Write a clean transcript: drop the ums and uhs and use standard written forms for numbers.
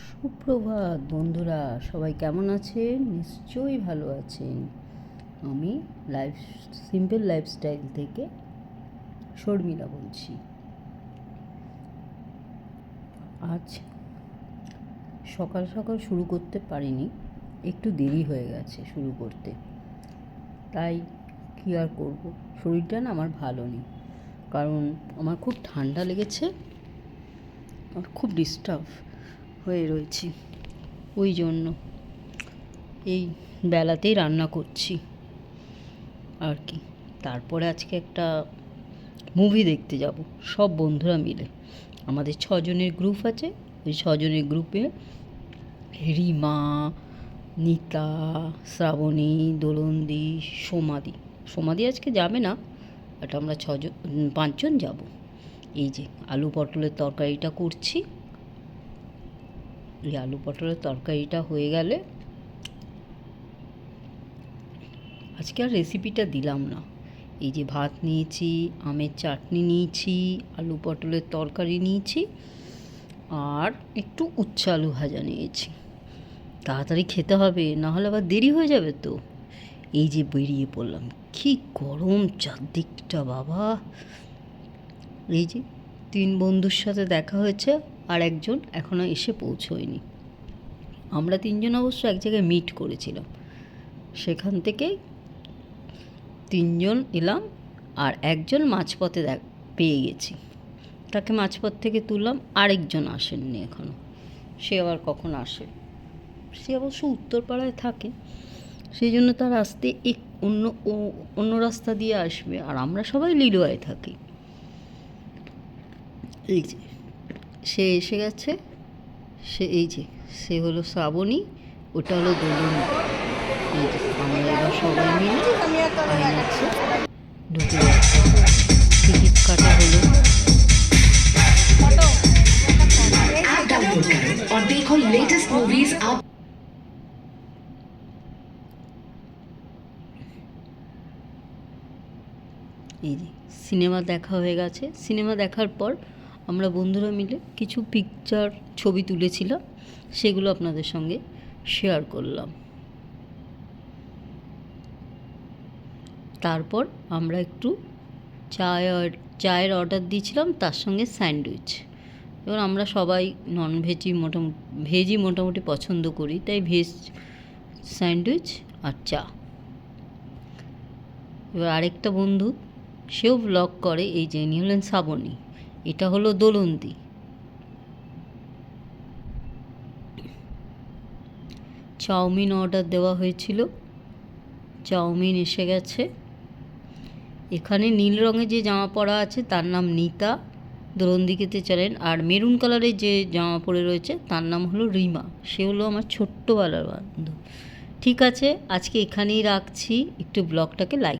সুপ্রভাত বন্ধুরা, সবাই কেমন আছেন? নিশ্চয়ই ভালো আছেন। আমি সিম্পল লাইফস্টাইল থেকে শর্মিলা বলছি। আজ সকাল সকাল শুরু করতে পারিনি, একটু দেরি হয়ে গেছে শুরু করতে। তাই কী আর করব, শরীরটা না আমার ভালো নেই, কারণ আমার খুব ঠান্ডা লেগেছে আর খুব ডিস্টার্ব হয়ে রয়েছি। ওই জন্য এই বেলাতেই রান্না করছি আর কি। তারপরে আজকে একটা মুভি দেখতে যাব সব বন্ধুরা মিলে। আমাদের 6 জনের গ্রুপ আছে, ওই 6 জনের গ্রুপে রিমা, নিতা, শ্রাবণী, দোলন্দি, সোমাদি আজকে যাবে না, বাট আমরা 5 জন যাব। এই যে আলু পটলের তরকারিটা করছি। এই আলু পটলের তরকারিটা হয়ে গেলে, আজকে আর রেসিপিটা দিলাম না। এই যে ভাত নিয়েছি, আমের চাটনি নিয়েছি, আলু পটলের তরকারি নিয়েছি, আর একটু উচ্ছে আলু ভাজা নিয়েছি। তাড়াতাড়ি খেতে হবে, নাহলে আবার দেরি হয়ে যাবে তো। এই যে বেরিয়ে পড়লাম, কি গরম চারদিকটা বাবা। এই যে 3 বন্ধুর সাথে দেখা হয়েছে, আর একজন এখনও এসে পৌঁছয়নি। আমরা 3 জন অবশ্য এক জায়গায় মিট করেছিলাম, সেখান থেকে 3 জন এলাম, আর একজন মাঝপথে পেয়ে গেছি, তাকে মাঝপথ থেকে তুললাম। আরেকজন আসেননি এখনও, সে আবার কখন আসে। সে অবশ্য উত্তরপাড়ায় থাকে, সেই জন্য তার আসতে অন্য রাস্তা দিয়ে আসবে, আর আমরা সবাই লিডোয়ায় থাকি। এই যে সে এসে গেছে, সে হলো শ্রাবণী, ওটা হলো দোলনী। এই যে আমরা এবার সবাই মিলে আইনাক্সে ঢুকে যাচ্ছি। টিকিট কাটা হলো। और देखो लेटेस्ट मूवीज आप। এই যে সিনেমা দেখা হয়ে গেছে। সিনেমা দেখার পর আমরা বন্ধুরা মিলে কিছু ছবি তুলেছিলাম, সেগুলো আপনাদের সঙ্গে শেয়ার করলাম। তারপর আমরা একটু চায়ের অর্ডার দিয়েছিলাম, তার সঙ্গে স্যান্ডউইচ। এবার আমরা সবাই ভেজই মোটামুটি পছন্দ করি, তাই ভেজ স্যান্ডউইচ আর চা। এবার আরেকটা বন্ধু, সেও ব্লগ করে, এই যে ইনি হলেন শ্রাবণী, এটা হলো দোলন্দি। চাউমিন অর্ডার দেওয়া হয়েছিল, চাউমিন এসে গেছে। এখানে নীল রঙের যে জামা পরা আছে তার নাম নিতা, দোলন্দিকেতে চলেন। আর মেরুন কালারের যে জামা পরে রয়েছে তার নাম হলো রিমা, সে হলো আমার ছোট্টবেলার বন্ধু। ঠিক আছে, আজকে এখানেই রাখছি। একটু ব্লগটাকে লাইক